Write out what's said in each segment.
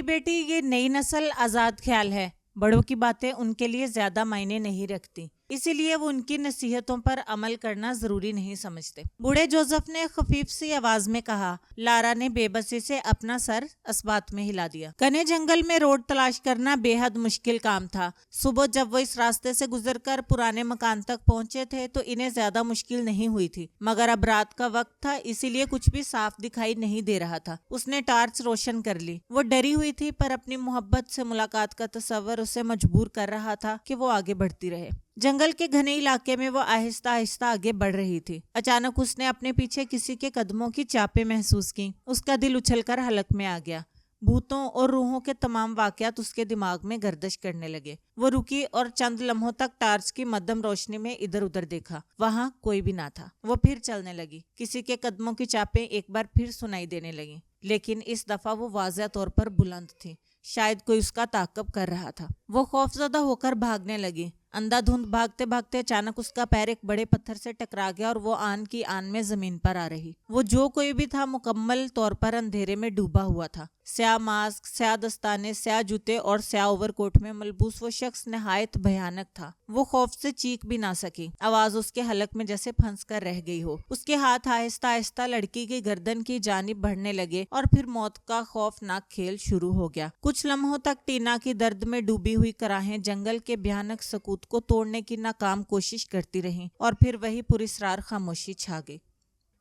بیٹی یہ نئی نسل آزاد خیال ہے، بڑوں کی باتیں ان کے لیے زیادہ معنی نہیں رکھتی، اسی لیے وہ ان کی نصیحتوں پر عمل کرنا ضروری نہیں سمجھتے۔ بوڑھے جوزف نے خفیف سی آواز میں کہا۔ لارا نے بے بسی سے اپنا سر اسبات میں ہلا دیا۔ گھنے جنگل میں روڈ تلاش کرنا بے حد مشکل کام تھا۔ صبح جب وہ اس راستے سے گزر کر پرانے مکان تک پہنچے تھے تو انہیں زیادہ مشکل نہیں ہوئی تھی، مگر اب رات کا وقت تھا، اسی لیے کچھ بھی صاف دکھائی نہیں دے رہا تھا۔ اس نے ٹارچ روشن کر لی۔ وہ ڈری ہوئی تھی، پر اپنی محبت سے ملاقات کا تصور اسے مجبور کر رہا تھا کہ وہ آگے بڑھتی رہے۔ جنگل کے گھنے علاقے میں وہ آہستہ آہستہ آگے بڑھ رہی تھی۔ اچانک اس نے اپنے پیچھے کسی کے قدموں کی چاپیں محسوس کی۔ اس کا دل اچھل کر حلق میں آ گیا۔ بھوتوں اور روحوں کے تمام واقعات اس کے دماغ میں گردش کرنے لگے۔ وہ رکی اور چند لمحوں تک ٹارچ کی مدھم روشنی میں ادھر ادھر دیکھا۔ وہاں کوئی بھی نہ تھا۔ وہ پھر چلنے لگی۔ کسی کے قدموں کی چاپیں ایک بار پھر سنائی دینے لگیں، لیکن اس دفعہ وہ واضح طور پر بلند تھی۔ شاید کوئی اس کا تعاقب کر رہا تھا۔ وہ خوفزدہ ہو کر بھاگنے لگی۔ اندھا دھند بھاگتے بھاگتے اچانک اس کا پیر ایک بڑے پتھر سے ٹکرا گیا اور وہ آن کی آن میں زمین پر آ رہی۔ وہ جو کوئی بھی تھا مکمل طور پر اندھیرے میں ڈوبا ہوا تھا۔ سیاہ ماسک، سیاہ دستانے، سیاہ جوتے اور سیاہ اوور کوٹ میں ملبوس وہ شخص نہایت بھیانک تھا۔ وہ خوف سے چیخ بھی نہ سکی۔ آواز اس کے حلق میں جیسے پھنس کر رہ گئی ہو۔ اس کے ہاتھ آہستہ آہستہ لڑکی کی گردن کی جانب بڑھنے لگے اور پھر موت کا خوفناک کھیل شروع ہو گیا۔ کچھ لمحوں تک ٹینا کی درد میں ڈوبی ہوئی کراہیں جنگل کے بھیانک سکوت کو توڑنے کی ناکام کوشش کرتی رہیں، اور پھر وہی پراسرار خاموشی چھا گئی۔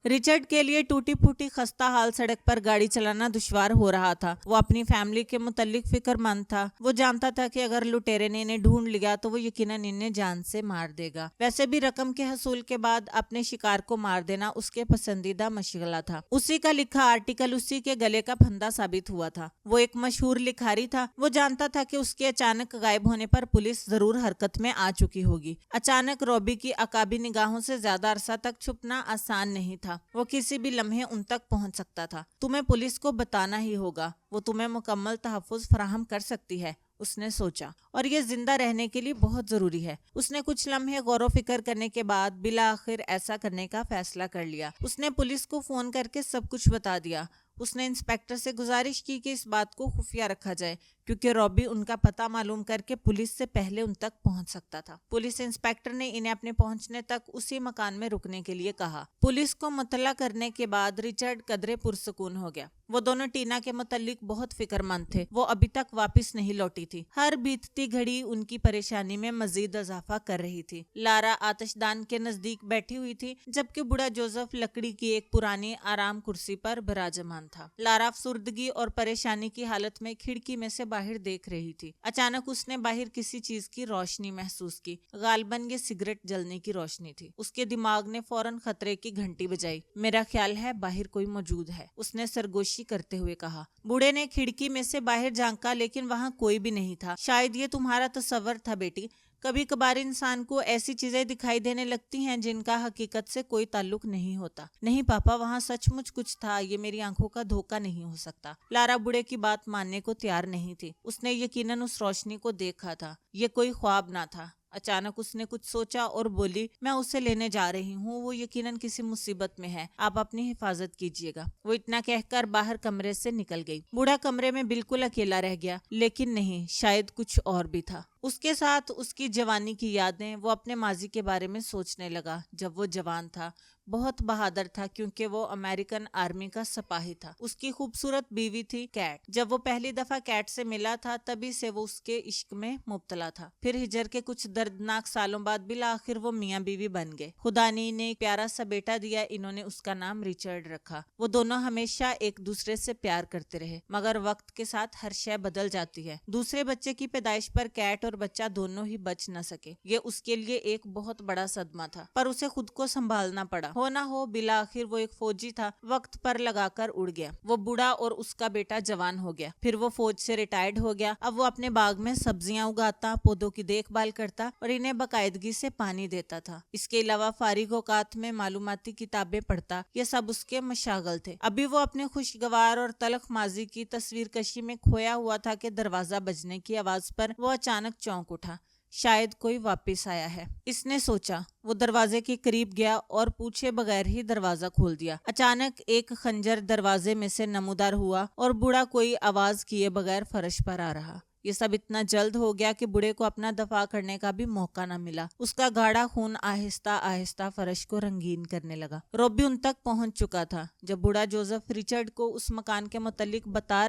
رچرڈ کے لیے ٹوٹی پھوٹی خستہ حال سڑک پر گاڑی چلانا دشوار ہو رہا تھا۔ وہ اپنی فیملی کے متعلق فکر مند تھا۔ وہ جانتا تھا کہ اگر لٹیرے نے انہیں ڈھونڈ لیا تو وہ یقیناً انہیں جان سے مار دے گا۔ ویسے بھی رقم کے حصول کے بعد اپنے شکار کو مار دینا اس کے پسندیدہ مشغلہ تھا۔ اسی کا لکھا آرٹیکل اسی کے گلے کا پھندا ثابت ہوا تھا۔ وہ ایک مشہور لکھاری تھا۔ وہ جانتا تھا کہ اس کے اچانک غائب ہونے پر پولیس ضرور حرکت میں آ چکی ہوگی۔ اچانک روبی کی عقابی نگاہوں سے زیادہ عرصہ تک چھپنا آسان نہیں تھا۔ وہ کسی بھی لمحے ان تک پہنچ سکتا تھا۔ تمہیں پولیس کو بتانا ہی ہوگا، وہ تمہیں مکمل تحفظ فراہم کر سکتی ہے، اس نے سوچا، اور یہ زندہ رہنے کے لیے بہت ضروری ہے۔ اس نے کچھ لمحے غور و فکر کرنے کے بعد بالآخر ایسا کرنے کا فیصلہ کر لیا۔ اس نے پولیس کو فون کر کے سب کچھ بتا دیا۔ اس نے انسپیکٹر سے گزارش کی کہ اس بات کو خفیہ رکھا جائے، کیونکہ روبی ان کا پتہ معلوم کر کے پولیس سے پہلے ان تک پہنچ سکتا تھا۔ پولیس انسپیکٹر نے انہیں اپنے پہنچنے تک اسی مکان میں رکنے کے لیے کہا۔ پولیس کو مطلع کرنے کے بعد ریچرڈ قدرے پرسکون ہو گیا۔ وہ دونوں ٹینا کے متعلق بہت فکر مند تھے۔ وہ ابھی تک واپس نہیں لوٹی تھی۔ ہر بیتتی گھڑی ان کی پریشانی میں مزید اضافہ کر رہی تھی۔ لارا آتش دان کے نزدیک بیٹھی ہوئی تھی، جبکہ بوڑھا جوزف لکڑی کی ایک پرانی آرام کرسی پر براجمان تھا۔ لارا افسردگی اور پریشانی کی حالت میں کھڑکی میں سے باہر دیکھ رہی تھی۔ اچانک اس نے باہر کسی چیز کی روشنی محسوس کی۔ غالباً یہ سگریٹ جلنے کی روشنی تھی۔ اس کے دماغ نے فوراً خطرے کی گھنٹی بجائی۔ میرا خیال ہے باہر کوئی موجود ہے، اس نے سرگوشی کرتے ہوئے کہا۔ بوڑھے نے کھڑکی میں سے باہر جھانکا، لیکن وہاں کوئی بھی نہیں تھا۔ شاید یہ تمہارا تصور تھا بیٹی۔ کبھی کبھار انسان کو ایسی چیزیں دکھائی دینے لگتی ہیں جن کا حقیقت سے کوئی تعلق نہیں ہوتا۔ نہیں پاپا، وہاں سچ مچ کچھ تھا، یہ میری آنکھوں کا دھوکہ نہیں ہو سکتا۔ لارا بوڑھے کی بات ماننے کو تیار نہیں تھی۔ اس نے یقیناً اس روشنی کو دیکھا تھا۔ یہ کوئی خواب نہ تھا۔ اچانک اس نے کچھ سوچا اور بولی، میں اسے لینے جا رہی ہوں، وہ یقیناً کسی مصیبت میں ہے، آپ اپنی حفاظت کیجیے گا۔ وہ اتنا کہہ کر باہر کمرے سے نکل گئی۔ بوڑھا کمرے میں بالکل اکیلا رہ گیا، لیکن نہیں، شاید کچھ اور بھی تھا۔ اس کے ساتھ اس کی جوانی کی یادیں۔ وہ اپنے ماضی کے بارے میں سوچنے لگا جب وہ جوان تھا، بہت بہادر تھا کیونکہ وہ امریکن آرمی کا سپاہی تھا۔ اس کی خوبصورت بیوی تھی کیٹ۔ جب وہ پہلی دفعہ کیٹ سے ملا تھا تبھی سے وہ اس کے عشق میں مبتلا تھا۔ پھر ہجر کے کچھ دردناک سالوں بعد بالآخر وہ میاں بیوی بن گئے۔ خدا نے انہیں ایک پیارا سا بیٹا دیا، انہوں نے اس کا نام ریچرڈ رکھا۔ وہ دونوں ہمیشہ ایک دوسرے سے پیار کرتے رہے، مگر وقت کے ساتھ ہر شے بدل جاتی ہے۔ دوسرے بچے کی پیدائش پر کیٹ اور بچہ دونوں ہی بچ نہ سکے۔ یہ اس کے لیے ایک بہت بڑا صدمہ تھا، پر اسے خود کو سنبھالنا پڑا۔ ہو نہ ہو بالآخر وہ ایک فوجی تھا، وقت پر لگا کر اڑ گیا۔ وہ بوڑھا اور اس کا بیٹا جوان ہو گیا۔ پھر وہ فوج سے ریٹائرڈ ہو گیا۔ اب وہ اپنے باغ میں سبزیاں اگاتا، پودوں کی دیکھ بھال کرتا اور انہیں باقاعدگی سے پانی دیتا تھا۔ اس کے علاوہ فارغ اوقات میں معلوماتی کتابیں پڑھتا۔ یہ سب اس کے مشاغل تھے۔ ابھی وہ اپنے خوشگوار اور تلخ ماضی کی تصویر کشی میں کھویا ہوا تھا کہ دروازہ بجنے کی آواز پر وہ اچانک چونک اٹھا۔ شاید کوئی واپس آیا ہے، اس نے سوچا۔ وہ دروازے کے قریب گیا اور پوچھے بغیر ہی دروازہ کھول دیا۔ اچانک ایک خنجر دروازے میں سے نمودار ہوا اور بوڑھا کوئی آواز کیے بغیر فرش پر آ رہا۔ یہ سب اتنا جلد ہو گیا کہ بوڑھے کو اپنا دفاع کرنے کا بھی موقع نہ ملا۔ اس کا گاڑھا خون آہستہ آہستہ فرش کو رنگین کرنے لگا۔ روبی ان تک پہنچ چکا تھا۔ جب بوڑھا جوزف رچرڈ کو اس مکان کے متعلق بتا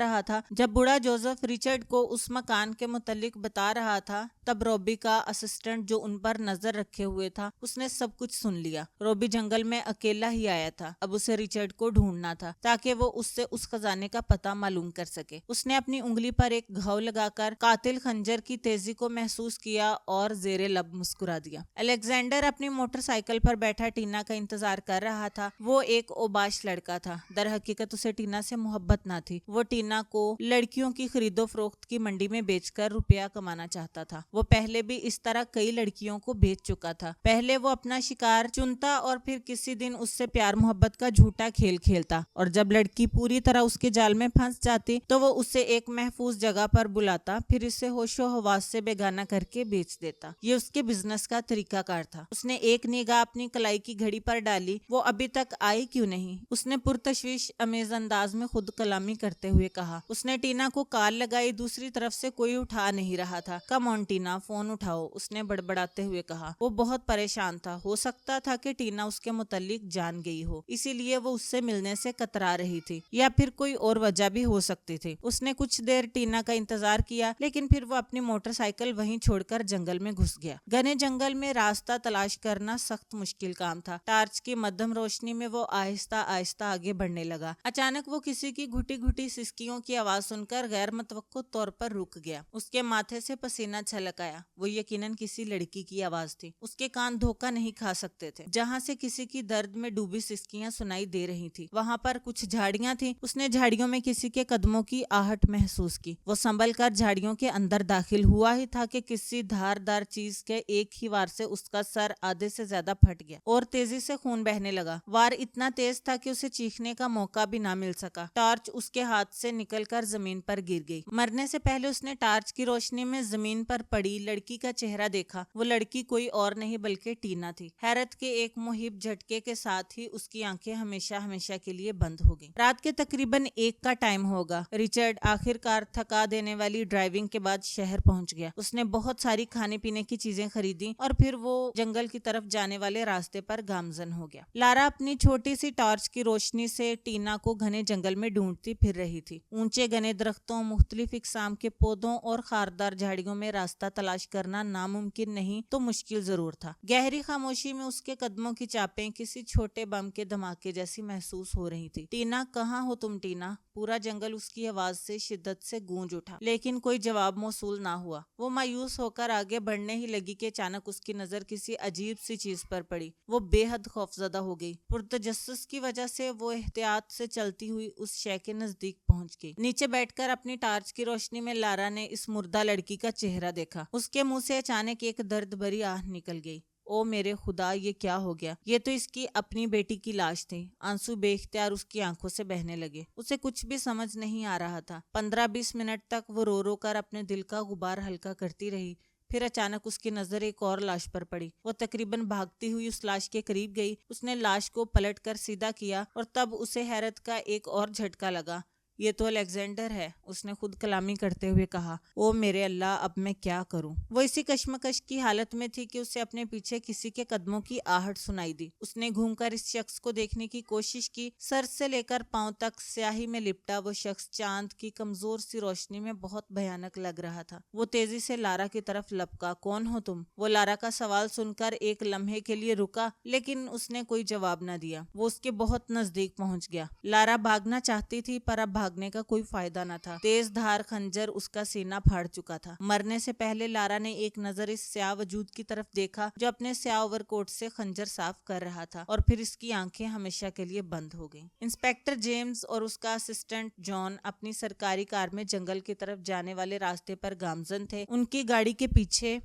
رہا تھا تب روبی کا اسسٹنٹ جو ان پر نظر رکھے ہوئے تھا اس نے سب کچھ سن لیا۔ روبی جنگل میں اکیلا ہی آیا تھا، اب اسے رچرڈ کو ڈھونڈنا تھا تاکہ وہ اس سے اس خزانے کا پتہ معلوم کر سکے۔ اس نے اپنی انگلی پر ایک گھاؤ لگا کر قاتل خنجر کی تیزی کو محسوس کیا اور زیر لب مسکرا دیا۔ الیگزینڈر اپنی موٹر سائیکل پر بیٹھا ٹینا کا انتظار کر رہا تھا۔ وہ ایک اوباش لڑکا تھا، در حقیقت اسے ٹینا سے محبت نہ تھی۔ وہ ٹینا کو لڑکیوں کی خرید و فروخت کی منڈی میں بیچ کر روپیہ کمانا چاہتا تھا۔ وہ پہلے بھی اس طرح کئی لڑکیوں کو بیچ چکا تھا۔ پہلے وہ اپنا شکار چنتا اور پھر کسی دن اس سے پیار محبت کا جھوٹا کھیل کھیلتا، اور جب لڑکی پوری طرح اس کے جال میں پھنس جاتی تو وہ اسے ایک محفوظ جگہ پر بلاتا، پھر اسے ہوش و حواس سے بیگانہ کر کے بیچ دیتا۔ یہ اس کے بزنس کا طریقہ کار تھا۔ اس نے ایک نگاہ اپنی کلائی کی گھڑی پر ڈالی، وہ ابھی تک آئی کیوں نہیں؟ اس نے پرتشویش امیز انداز میں خود کلامی کرتے ہوئے کہا۔ اس نے ٹینا کو کال لگائی، دوسری طرف سے کوئی اٹھا نہیں رہا تھا۔ کم آن ٹینا، فون اٹھاؤ، اس نے بڑبڑاتے ہوئے کہا۔ وہ بہت پریشان تھا، ہو سکتا تھا کہ ٹینا اس کے متعلق جان گئی ہو، اسی لیے وہ اس سے ملنے سے کترا رہی تھی، یا پھر کوئی اور وجہ بھی ہو سکتی تھی۔ اس نے کچھ دیر ٹینا کا انتظار کیا، لیکن پھر وہ اپنی موٹر سائیکل وہیں چھوڑ کر جنگل میں گھس گیا۔ گھنے جنگل میں راستہ تلاش کرنا سخت مشکل کام تھا۔ ٹارچ کی مدھم روشنی میں وہ آہستہ آہستہ آگے بڑھنے لگا۔ اچانک وہ کسی کی گھٹی گھٹی سسکیوں کی آواز سن کر غیر متوقع طور پر رک گیا۔ اس کے ماتھے سے پسینہ چھلک آیا۔ وہ یقیناً کسی لڑکی کی آواز تھی۔ اس کے کان دھوکہ نہیں کھا سکتے تھے۔ جہاں سے کسی کی درد میں ڈوبی سسکیاں سنائی دے رہی تھی وہاں پر کچھ جھاڑیاں تھی۔ اس نے جھاڑیوں میں کسی کے قدموں کی آہٹ محسوس کی۔ وہ سنبھل کر جھاڑیوں کے اندر داخل ہوا ہی تھا کہ کسی دھاردار چیز کے ایک ہی وار سے اس کا سر آدھے سے زیادہ پھٹ گیا اور تیزی سے خون بہنے لگا۔ وار اتنا تیز تھا کہ اسے چیخنے کا موقع بھی نہ مل سکا۔ ٹارچ اس کے ہاتھ سے نکل کر زمین پر گر گئی۔ مرنے سے پہلے اس نے ٹارچ کی روشنی میں زمین پر پڑی لڑکی کا چہرہ دیکھا۔ وہ لڑکی کوئی اور نہیں بلکہ ٹینا تھی۔ حیرت کے ایک مہیب جھٹکے کے ساتھ ہی اس کی آنکھیں ہمیشہ ہمیشہ کے لیے بند ہو گئیں۔ رات کے تقریباً 1 کا ٹائم ہوگا۔ رچرڈ آخر کار تھکا دینے والی ڈرائیونگ کے بعد شہر پہنچ گیا۔ اس نے بہت ساری کھانے پینے کی چیزیں خریدی اور پھر وہ جنگل کی طرف جانے والے راستے پر گامزن ہو گیا۔ لارا اپنی چھوٹی سی ٹارچ کی روشنی سے ٹینا کو گھنے جنگل میں ڈھونڈتی پھر رہی تھی۔ اونچے گھنے درختوں، مختلف اقسام کے پودوں اور خاردار جھاڑیوں میں راستہ تلاش کرنا ناممکن نہیں تو مشکل ضرور تھا۔ گہری خاموشی میں اس کے قدموں کی چاپیں کسی چھوٹے بم کے دھماکے جیسی محسوس ہو رہی تھی۔ ٹینا، کہاں ہو تم ٹینا؟ پورا جنگل اس کی آواز سے شدت سے گونج اٹھا، لیکن کوئی جواب موصول نہ ہوا۔ وہ مایوس ہو کر آگے بڑھنے ہی لگی کہ اچانک اس کی نظر کسی عجیب سی چیز پر پڑی۔ وہ بے حد خوفزدہ ہو گئی۔ پرتجسس کی وجہ سے وہ احتیاط سے چلتی ہوئی اس شے کے نزدیک پہنچ گئی۔ نیچے بیٹھ کر اپنی ٹارچ کی روشنی میں لارا نے اس مردہ لڑکی کا چہرہ دیکھا۔ اس کے منہ سے اچانک ایک درد بھری آہ نکل گئی۔ او میرے خدا، یہ کیا ہو گیا؟ یہ تو اس کی اپنی بیٹی کی لاش تھی۔ آنسو بے اختیار اس کی آنکھوں سے بہنے لگے۔ اسے کچھ بھی سمجھ نہیں آ رہا تھا۔ 15-20 منٹ تک وہ رو رو کر اپنے دل کا غبار ہلکا کرتی رہی۔ پھر اچانک اس کی نظر ایک اور لاش پر پڑی۔ وہ تقریباً بھاگتی ہوئی اس لاش کے قریب گئی۔ اس نے لاش کو پلٹ کر سیدھا کیا اور تب اسے حیرت کا ایک اور جھٹکا لگا۔ یہ تو الیگزینڈر ہے، اس نے خود کلامی کرتے ہوئے کہا۔ او میرے اللہ، اب میں کیا کروں؟ وہ اسی کشمکش کی حالت میں تھی کہ اسے اپنے پیچھے کسی کے قدموں کی آہٹ سنائی دی۔ اس نے گھوم کر اس شخص کو دیکھنے کی کوشش کی۔ سر سے لے کر پاؤں تک سیاہی میں لپٹا وہ شخص چاند کی کمزور سی روشنی میں بہت بھیانک لگ رہا تھا۔ وہ تیزی سے لارا کی طرف لپکا۔ کون ہو تم؟ وہ لارا کا سوال سن کر ایک لمحے کے لیے رکا، لیکن اس نے کوئی جواب نہ دیا۔ وہ اس کے بہت نزدیک پہنچ گیا۔ لارا بھاگنا چاہتی تھی پر اب بھاگنے کا کوئی فائدہ نہ تھا۔ تیز دھار خنجر اس کا سینہ پھاڑ چکا تھا۔ مرنے سے پہلے لارا نے ایک نظر اس سیاہ وجود کی طرف دیکھا جو اپنے سیاہ اوور کوٹ سے خنجر صاف کر رہا تھا، اور پھر اس کی آنکھیں ہمیشہ کے لیے بند ہو گئیں۔ انسپکٹر جیمز اور اس کا اسسٹنٹ جان اپنی سرکاری کار میں جنگل کی طرف جانے والے راستے پر گامزن تھے۔ ان کی گاڑی کے پیچھے